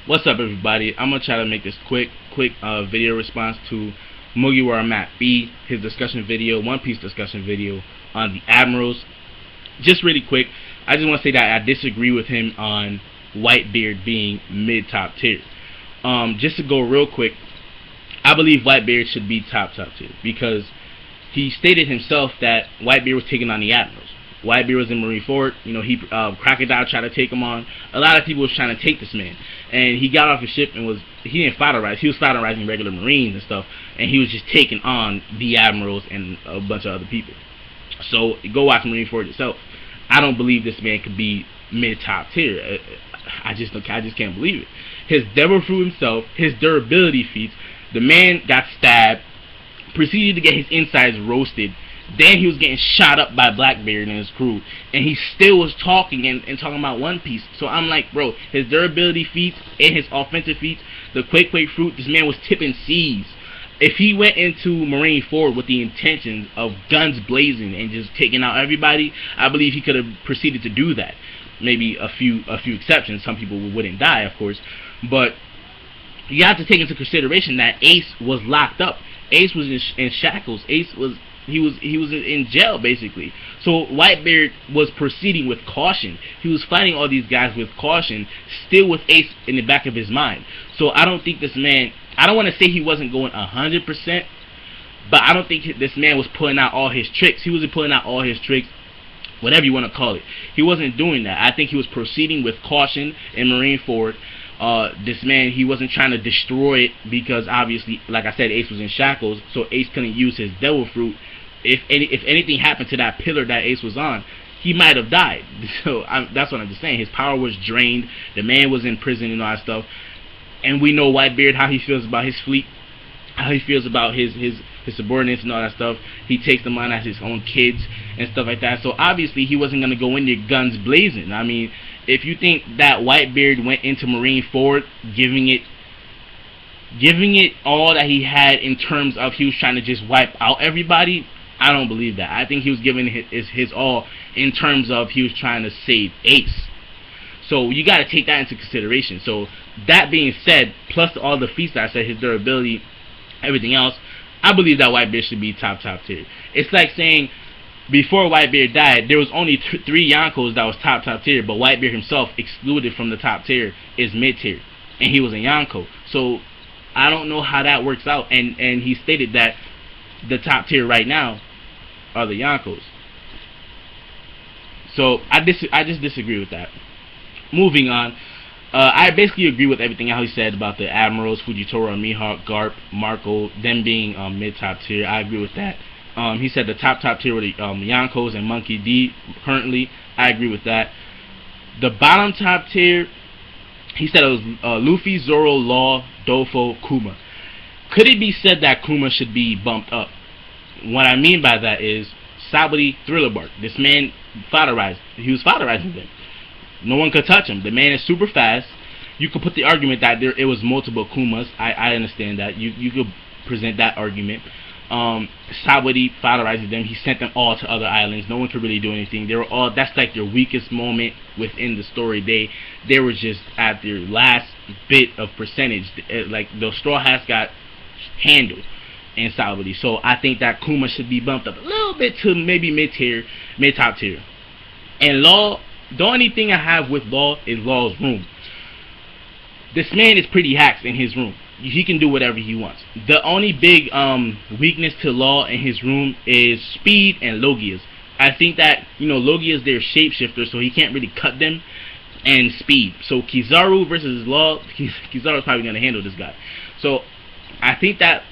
What's up, everybody? I'm gonna try to make this quick video response to Mugiwara MattB, his discussion video, One Piece discussion video on the Admirals. Just really quick, I just want to say that I disagree with him on Whitebeard being mid-top tier. Just to go real quick, I believe Whitebeard should be top tier because he stated himself that Whitebeard was taking on the Admirals. Whitebeard was in Marineford. Crocodile tried to take him on. A lot of people was trying to take this man, and he got off his ship and he didn't foderize. He was foderizing regular Marines and stuff, and he was just taking on the Admirals and a bunch of other people. So go watch Marineford yourself. I don't believe this man could be mid-top tier. I just can't believe it. His devil fruit himself, his durability feats. The man got stabbed, proceeded to get his insides roasted. Then he was getting shot up by Blackbeard and his crew, and he still was talking and talking about One Piece. So I'm like, bro, his durability feats and his offensive feats, the Quake fruit, this man was tipping seas. If he went into Marineford with the intentions of guns blazing and just taking out everybody, I believe he could have proceeded to do that. Maybe a few exceptions. Some people wouldn't die, of course, but you have to take into consideration that Ace was locked up. Ace was in shackles. Ace was in jail, basically. So Whitebeard was proceeding with caution. He was fighting all these guys with caution, still with Ace in the back of his mind. So I don't think this man, I don't want to say he wasn't going 100%, but I don't think this man was pulling out all his tricks. He wasn't pulling out all his tricks, whatever you want to call it. He wasn't doing that. I think he was proceeding with caution in Marineford. This man, he wasn't trying to destroy it because obviously, like I said, Ace was in shackles, so Ace couldn't use his devil fruit. If anything happened to that pillar that Ace was on, he might have died. So that's what I'm just saying. His power was drained. The man was in prison and all that stuff. And we know Whitebeard, how he feels about his fleet, how he feels about his subordinates and all that stuff. He takes them on as his own kids and stuff like that. So obviously he wasn't going to go in there guns blazing. I mean, if you think that Whitebeard went into Marineford giving it all that he had in terms of he was trying to just wipe out everybody, I don't believe that. I think he was giving his all in terms of he was trying to save Ace. So you got to take that into consideration. So that being said, plus all the feats that I said, his durability, everything else, I believe that Whitebeard should be top tier. It's like saying before Whitebeard died, there was only 3 Yonkos that was top tier, but Whitebeard himself, excluded from the top tier, is mid tier, and he was a Yonko. So I don't know how that works out. And he stated that the top tier right now are the Yonkos. So I just disagree with that. Moving on, I basically agree with everything how he said about the Admirals, Fujitora, Mihawk, Garp, Marco, them being mid-top tier. I agree with that. He said the top tier were the Yonkos and Monkey D currently. I agree with that. The bottom top tier, he said it was Luffy, Zoro, Law, Dofo, Kuma. Could it be said that Kuma should be bumped up? What I mean by that is Saburi, Thriller Bark. This man foderized. He was foderizing them. No one could touch him. The man is super fast. You could put the argument that it was multiple Kumas. I understand that. You could present that argument. Saburi foderized them. He sent them all to other islands. No one could really do anything. They were all. That's like their weakest moment within the story. They were just at their last bit of percentage. Like the Straw Hats got handled in Saburi. So I think that Kuma should be bumped up a little bit to maybe mid-top tier. And Law. The only thing I have with Law is Law's room. This man is pretty hacks in his room. He can do whatever he wants. The only big weakness to Law in his room is speed and Logias. I think that, Logia is their shapeshifter, so he can't really cut them, and speed. So Kizaru versus Law, Kizaru's probably going to handle this guy. So I think that,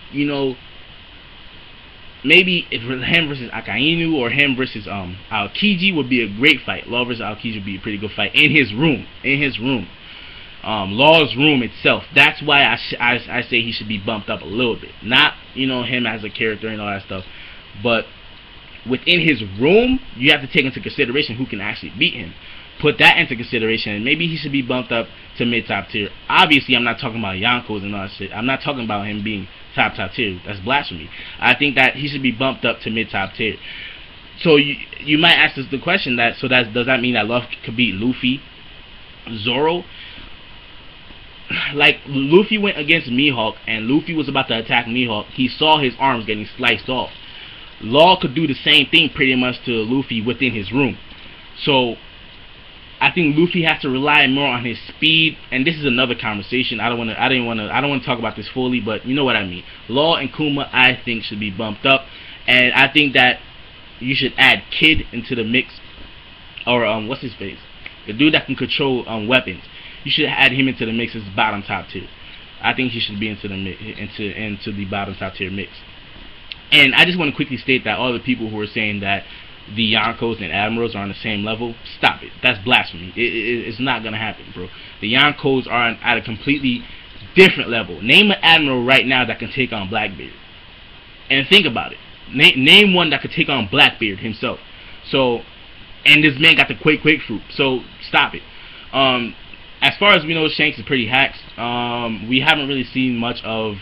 maybe if him versus Akainu or him versus Aokiji would be a great fight. Law versus Aokiji would be a pretty good fight in his room. Law's room itself. That's why I say he should be bumped up a little bit. Not him as a character and all that stuff, but within his room, you have to take into consideration who can actually beat him. Put that into consideration, and maybe he should be bumped up to mid-top tier. Obviously, I'm not talking about Yonkos and all that shit. I'm not talking about him being top tier. That's blasphemy. I think that he should be bumped up to mid-top tier. So you might ask us the question does that mean that Luffy could beat Luffy, Zoro? like Luffy went against Mihawk, and Luffy was about to attack Mihawk. He saw his arms getting sliced off. Law could do the same thing pretty much to Luffy within his room. So I think Luffy has to rely more on his speed, and this is another conversation. I don't want to talk about this fully, but you know what I mean. Law and Kuma, I think, should be bumped up, and I think that you should add Kid into the mix, or what's his face, the dude that can control weapons. You should add him into the mix as bottom top tier. I think he should be into the bottom top tier mix. And I just want to quickly state that all the people who are saying that the Yonkos and Admirals are on the same level, stop it. That's blasphemy. It's not gonna happen, bro. The Yonkos are at a completely different level. Name an Admiral right now that can take on Blackbeard, and think about it. Name one that could take on Blackbeard himself. So, and this man got the quick fruit. So stop it. As far as we know, Shanks is pretty hacks. We haven't really seen much of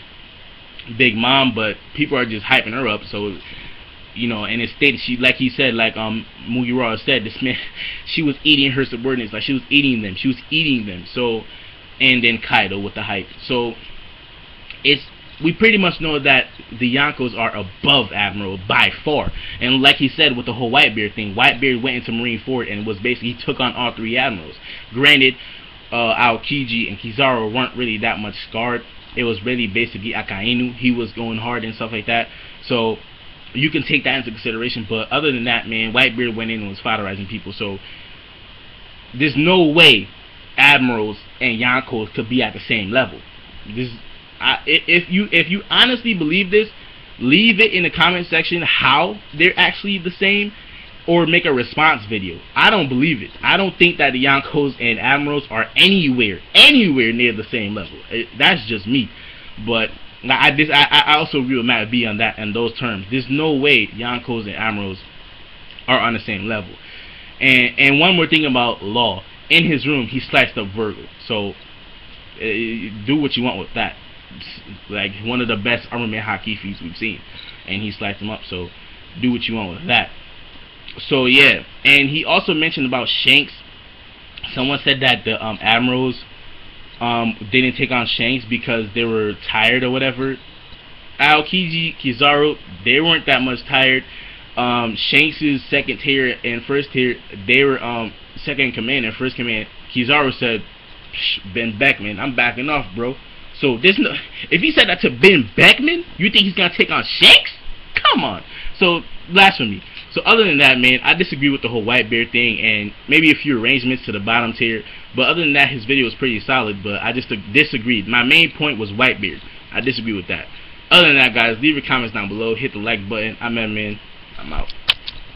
Big Mom, but people are just hyping her up. So, you know, and it stated she, like he said, like Mugiwara said, this man, she was eating her subordinates, like she was eating them. So, and then Kaido with the hype. So, we pretty much know that the Yonkos are above Admiral by far. And like he said with the whole Whitebeard thing, Whitebeard went into Marineford and was basically, he took on all three Admirals. Granted, Aokiji and Kizaru weren't really that much scarred. It was really basically Akainu. He was going hard and stuff like that. So you can take that into consideration. But other than that, man, Whitebeard went in and was fodderizing people. So there's no way Admirals and Yonkos could be at the same level. If you honestly believe this, leave it in the comment section how they're actually the same, or make a response video. I don't believe it. I don't think that the Yonkos and Admirals are anywhere near the same level. That's just me. But I also agree with MattB on that, and those terms. There's no way Yonkos and Admirals are on the same level. And one more thing about Law. In his room, he sliced up Virgil. So do what you want with that. Like one of the best armament hockey feats we've seen, and he sliced him up. So do what you want with that. So yeah, and he also mentioned about Shanks. Someone said that the Admirals didn't take on Shanks because they were tired or whatever. Aokiji, Kizaru, they weren't that much tired. Shanks' second tier and first tier, they were second in command and first command. Kizaru said, Ben Beckman, I'm backing off, bro. So there's no, if he said that to Ben Beckman, you think he's gonna take on Shanks? Come on. So blasphemy. So other than that, man, I disagree with the whole Whitebeard thing, and maybe a few arrangements to the bottom tier. But other than that, his video was pretty solid. But I just disagreed. My main point was Whitebeard. I disagree with that. Other than that, guys, leave your comments down below. Hit the like button. I'm MattB. I'm out.